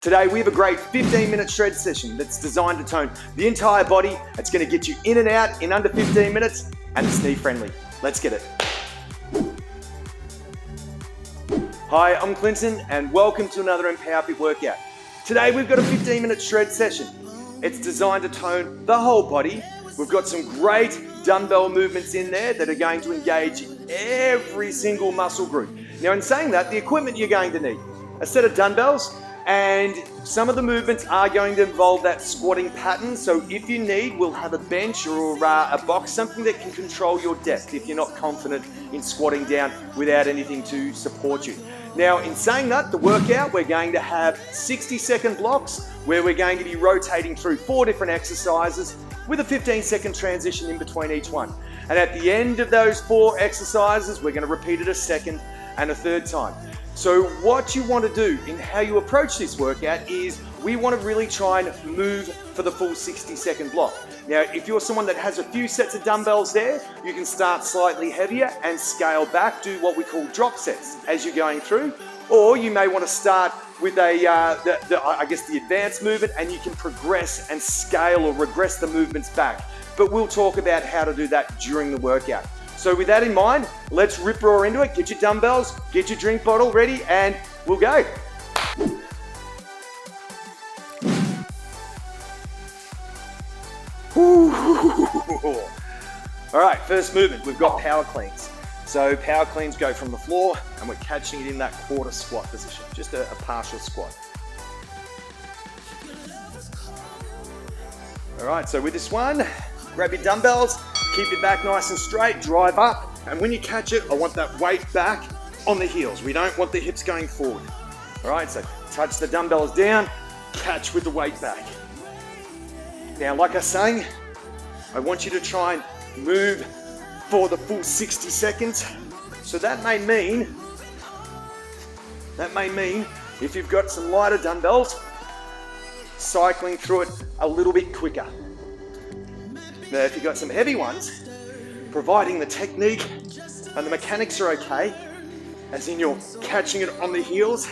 Today we have a great 15-minute shred session that's designed to tone the entire body. It's going to get you in and out in under 15 minutes, and it's knee friendly. Let's get it. Hi, I'm Clinton and welcome to another Empower Fit workout. Today we've got a 15-minute shred session. It's designed to tone the whole body. We've got some great dumbbell movements in there that are going to engage every single muscle group. Now in saying that, the equipment you're going to need, a set of dumbbells, and some of the movements are going to involve that squatting pattern. So if you need, we'll have a bench or a box, something that can control your depth if you're not confident in squatting down without anything to support you. Now, in saying that, the workout, we're going to have 60-second blocks where we're going to be rotating through 4 different exercises with a 15-second transition in between each one. And at the end of those 4 exercises, we're going to repeat it a second and a third time. So what you want to do in how you approach this workout is we want to really try and move for the full 60-second block. Now, if you're someone that has a few sets of dumbbells there, you can start slightly heavier and scale back, do what we call drop sets as you're going through. Or you may want to start with the advanced movement, and you can progress and scale or regress the movements back. But we'll talk about how to do that during the workout. So with that in mind, let's rip roar into it. Get your dumbbells, get your drink bottle ready, and we'll go. All right, first movement, we've got power cleans. So power cleans go from the floor and we're catching it in that quarter squat position, just a partial squat. All right, so with this one, grab your dumbbells, keep your back nice and straight, drive up, and when you catch it, I want that weight back on the heels. We don't want the hips going forward. All right, so touch the dumbbells down, catch with the weight back. Now, like I was saying, I want you to try and move for the full 60 seconds. So that may mean if you've got some lighter dumbbells, cycling through it a little bit quicker. Now, if you've got some heavy ones, providing the technique and the mechanics are okay, as in you're catching it on the heels,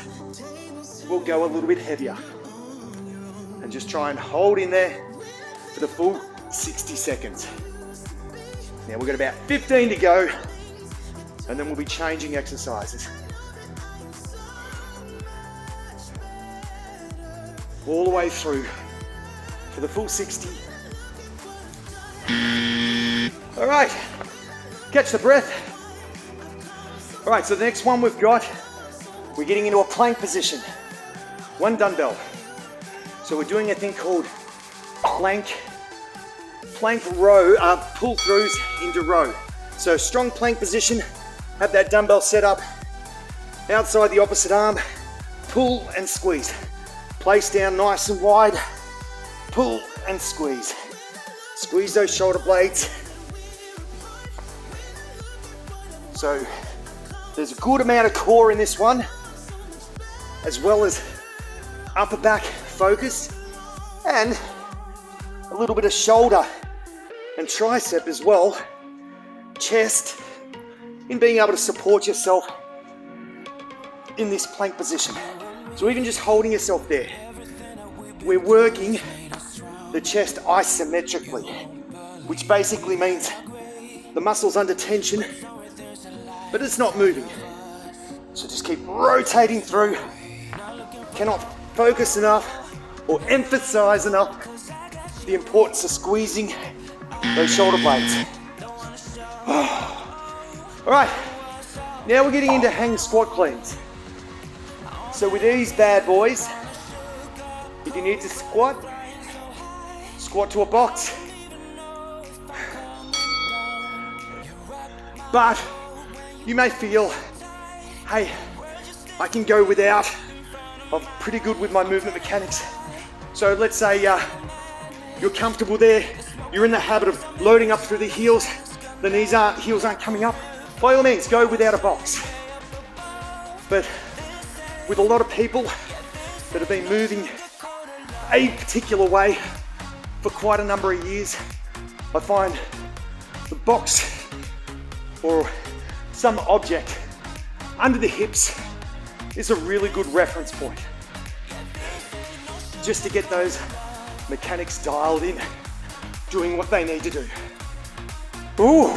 we'll go a little bit heavier. And just try and hold in there for the full 60 seconds. Now we've got about 15 to go, and then we'll be changing exercises. All the way through for the full 60. All right, catch the breath. All right, so the next one we're getting into a plank position. 1 dumbbell. So we're doing a thing called plank row, pull throughs into row. So strong plank position, have that dumbbell set up, outside the opposite arm, pull and squeeze. Place down nice and wide, pull and squeeze. Squeeze those shoulder blades. So there's a good amount of core in this one, as well as upper back focus, and a little bit of shoulder and tricep as well, chest, in being able to support yourself in this plank position. So even just holding yourself there, we're working the chest isometrically, which basically means the muscle's under tension, but it's not moving. So just keep rotating through. Cannot focus enough or emphasize enough the importance of squeezing those shoulder blades. All right, now we're getting into hang squat cleans. So with these bad boys, if you need to squat to a box. But you may feel, hey, I can go without. I'm pretty good with my movement mechanics. So let's say you're comfortable there, you're in the habit of loading up through the heels, the heels aren't coming up, by all means, go without a box. But with a lot of people that have been moving a particular way for quite a number of years, I find the box or some object under the hips is a really good reference point. just to get those mechanics dialed in, doing what they need to do. Ooh.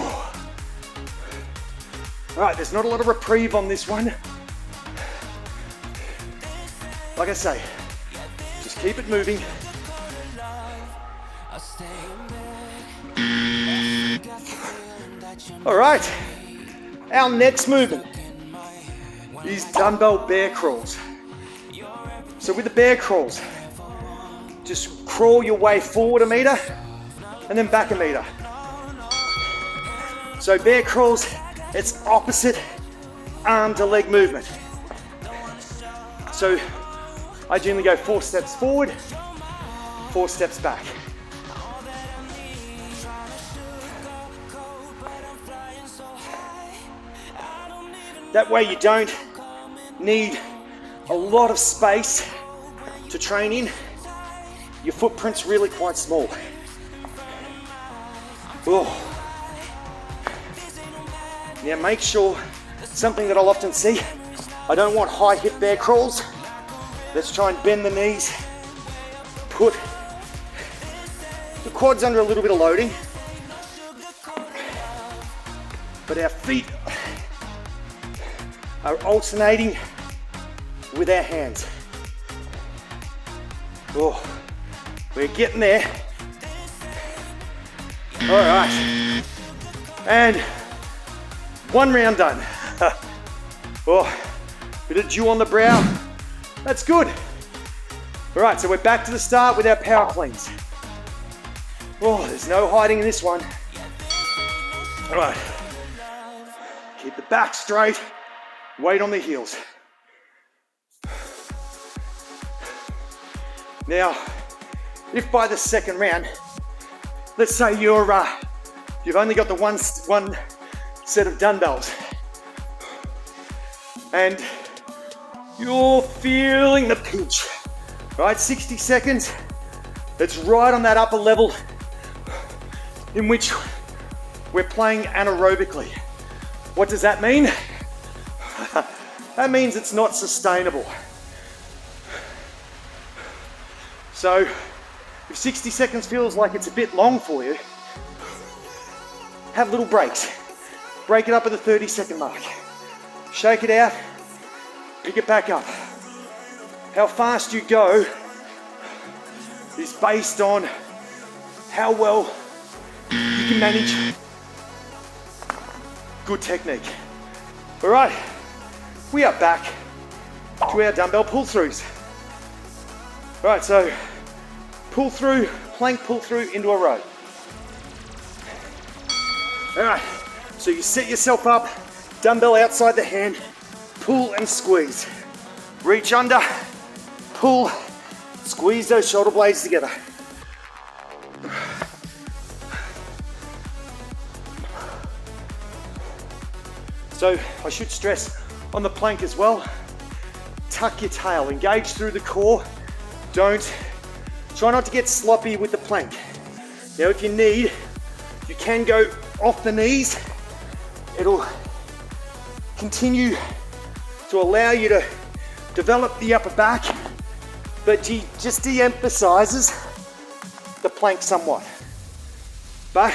All right, there's not a lot of reprieve on this one. Like I say, just keep it moving. All right, our next movement is dumbbell bear crawls. So with the bear crawls, just crawl your way forward a meter and then back a meter. So bear crawls, it's opposite arm to leg movement. So I generally go 4 steps forward, 4 steps back. That way you don't need a lot of space to train in. Your footprint's really quite small. Oh. Now make sure, something that I'll often see, I don't want high hip bear crawls. Let's try and bend the knees, put the quads under a little bit of loading, but our feet are alternating with our hands. Oh, we're getting there. All right, and 1 round done. Oh, bit of dew on the brow. That's good. All right, so we're back to the start with our power cleans. Oh, there's no hiding in this one. All right, keep the back straight, weight on the heels. Now, if by the second round, let's say you've only got the one set of dumbbells, and you're feeling the pinch, right? 60 seconds, it's right on that upper level in which we're playing anaerobically. What does that mean? That means it's not sustainable. So, if 60 seconds feels like it's a bit long for you, have little breaks. Break it up at the 30-second mark. Shake it out, pick it back up. How fast you go is based on how well you can manage good technique. All right, we are back to our dumbbell pull-throughs. All right, so pull through, plank pull through into a row. All right, so you set yourself up, dumbbell outside the hand, pull and squeeze. Reach under, pull, squeeze those shoulder blades together. So I should stress on the plank as well, tuck your tail, engage through the core. Try not to get sloppy with the plank. Now if you need, you can go off the knees. It'll continue to allow you to develop the upper back, but just de-emphasizes the plank somewhat. But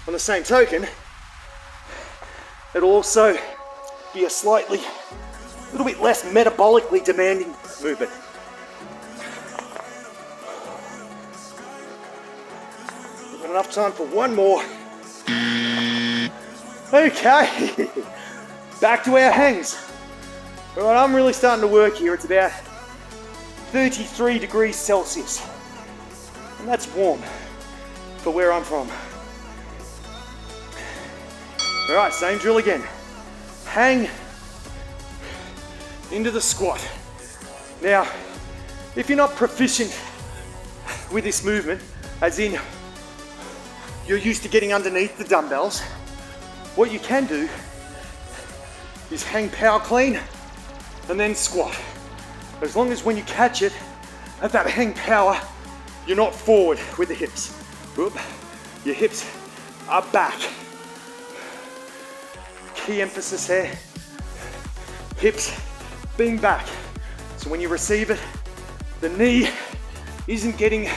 on the same token, it'll also be a little bit less metabolically demanding movement. We've got enough time for one more. Okay, back to our hangs. All right, I'm really starting to work here. It's about 33 degrees Celsius, and that's warm for where I'm from. All right, same drill again. Hang into the squat. Now, if you're not proficient with this movement, as in you're used to getting underneath the dumbbells, what you can do is hang power clean and then squat. As long as when you catch it at that hang power, you're not forward with the hips. Whoop. Your hips are back. Key emphasis here, hips being back. So when you receive it, the knee isn't getting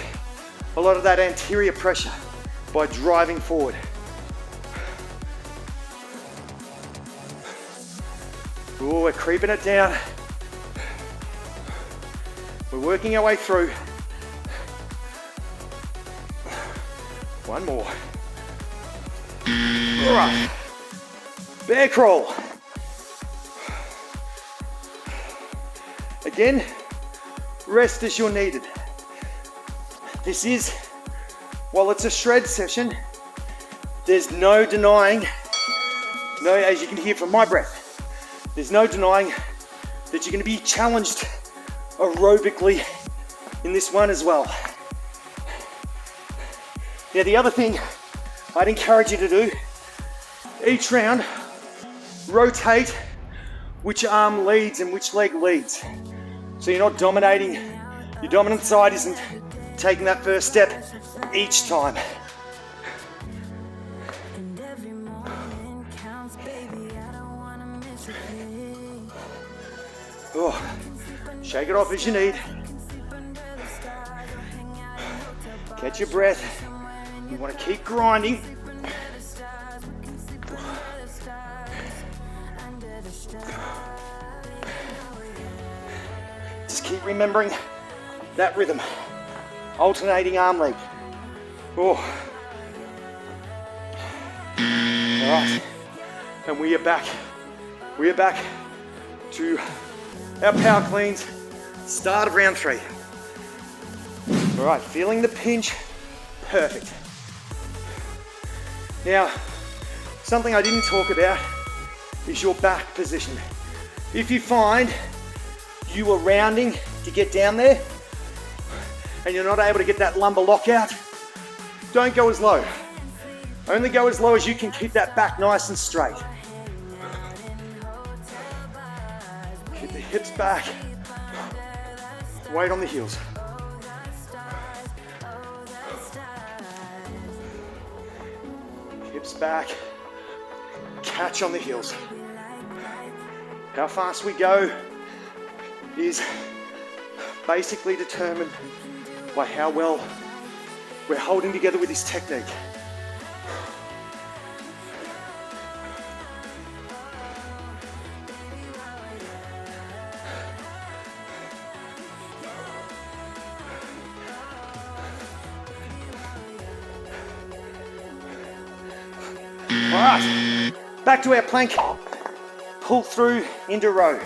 a lot of that anterior pressure by driving forward. Oh, we're creeping it down. We're working our way through. One more. All right. Bear crawl. Again, rest as you're needed. This is, while it's a shred session, there's no denying, as you can hear from my breath, there's no denying that you're going to be challenged aerobically in this one as well. Now, the other thing I'd encourage you to do, each round, rotate which arm leads and which leg leads. So you're not dominating, your dominant side isn't taking that first step each time. Oh, shake it off as you need. Catch your breath. You want to keep grinding. Just keep remembering that rhythm. Alternating arm leg. Oh. All right. And we are back. We are back to our power cleans. Start of round 3. All right, feeling the pinch. Perfect. Now, something I didn't talk about is your back position. If you find you are rounding to get down there and you're not able to get that lumbar lockout, don't go as low. Only go as low as you can keep that back nice and straight. Keep the hips back. Weight on the heels. Hips back. Catch on the heels. How fast we go is basically determined by how well we're holding together with this technique. All right, back to our plank. Pull through into row.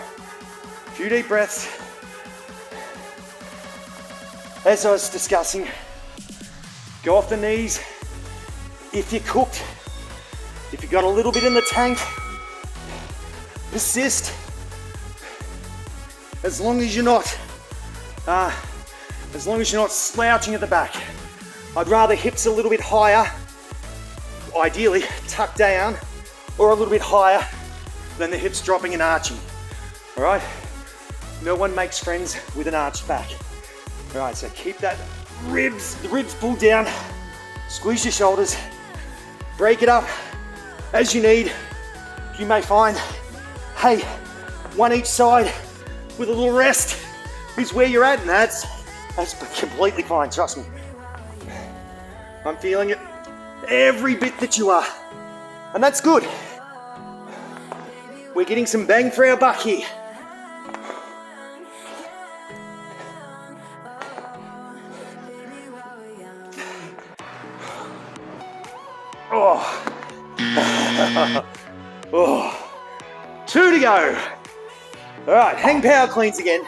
A few deep breaths. As I was discussing, go off the knees. If you're cooked, if you've got a little bit in the tank, persist. As long as you're not slouching at the back. I'd rather hips a little bit higher, ideally tucked down, or a little bit higher than the hips dropping and arching. All right? No one makes friends with an arched back. All right, so keep the ribs pulled down, squeeze your shoulders, break it up as you need. You may find, hey, one each side with a little rest is where you're at, and that's completely fine, trust me. I'm feeling it every bit that you are, and that's good. We're getting some bang for our buck here. Oh. 2 to go. All right, hang power cleans again.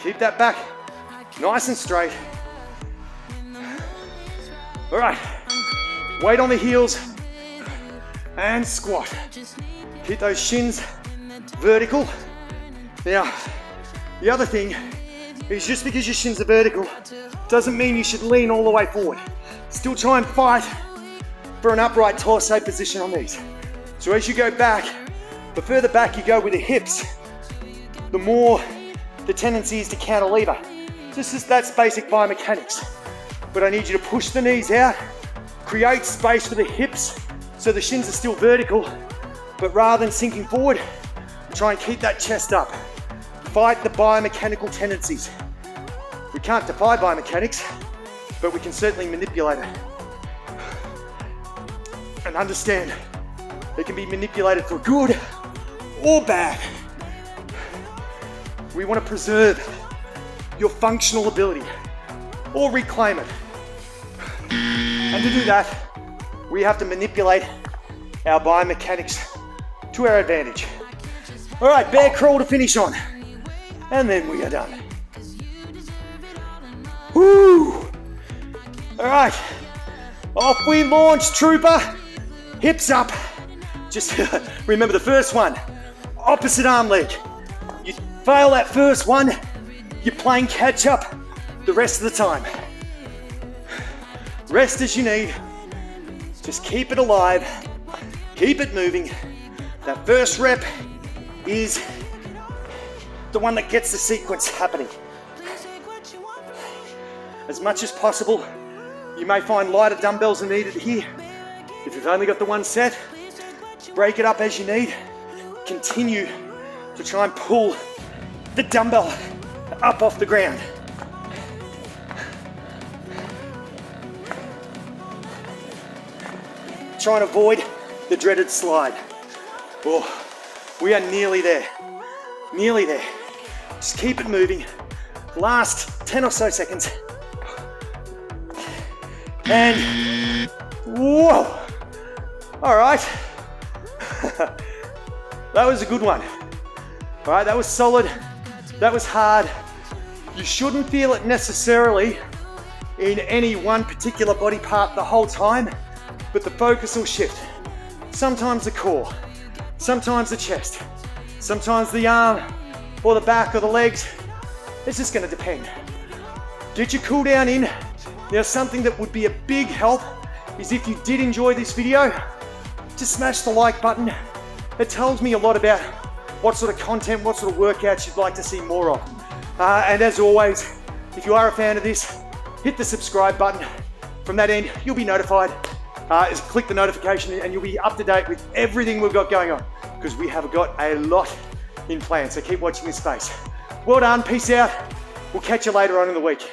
Keep that back nice and straight. All right, weight on the heels and squat. Keep those shins vertical. Now, the other thing is just because your shins are vertical doesn't mean you should lean all the way forward. Still try and fight for an upright torso position on these. So as you go back, the further back you go with the hips, the more the tendency is to cantilever. That's basic biomechanics. But I need you to push the knees out, create space for the hips so the shins are still vertical, but rather than sinking forward, try and keep that chest up. fight the biomechanical tendencies. We can't defy biomechanics, but we can certainly manipulate it. And understand it can be manipulated for good or bad. We want to preserve your functional ability or reclaim it. And to do that, we have to manipulate our biomechanics to our advantage. All right, bear crawl to finish on. And then we are done. Woo! All right, off we launch, trooper. Hips up. Just remember the first one, opposite arm leg. You fail that first one, you're playing catch up the rest of the time. Rest as you need. Just keep it alive. Keep it moving. That first rep is the one that gets the sequence happening. As much as possible, you may find lighter dumbbells are needed here. If you've only got the one set, break it up as you need. Continue to try and pull the dumbbell up off the ground. Try and avoid the dreaded slide. Oh, we are nearly there. Nearly there. Just keep it moving. Last 10 or so seconds. And whoa! All right. That was a good one. All right, that was solid. That was hard. You shouldn't feel it necessarily in any one particular body part the whole time, but the focus will shift. Sometimes the core, sometimes the chest, sometimes the arm or the back or the legs. It's just going to depend. Get your cool down in. Now, something that would be a big help is if you did enjoy this video, just smash the like button. It tells me a lot about what sort of content, what sort of workouts you'd like to see more of. And as always, if you are a fan of this, hit the subscribe button. From that end, you'll be notified. Just click the notification and you'll be up to date with everything we've got going on, because we have got a lot in plan. So keep watching this space. Well done, peace out. We'll catch you later on in the week.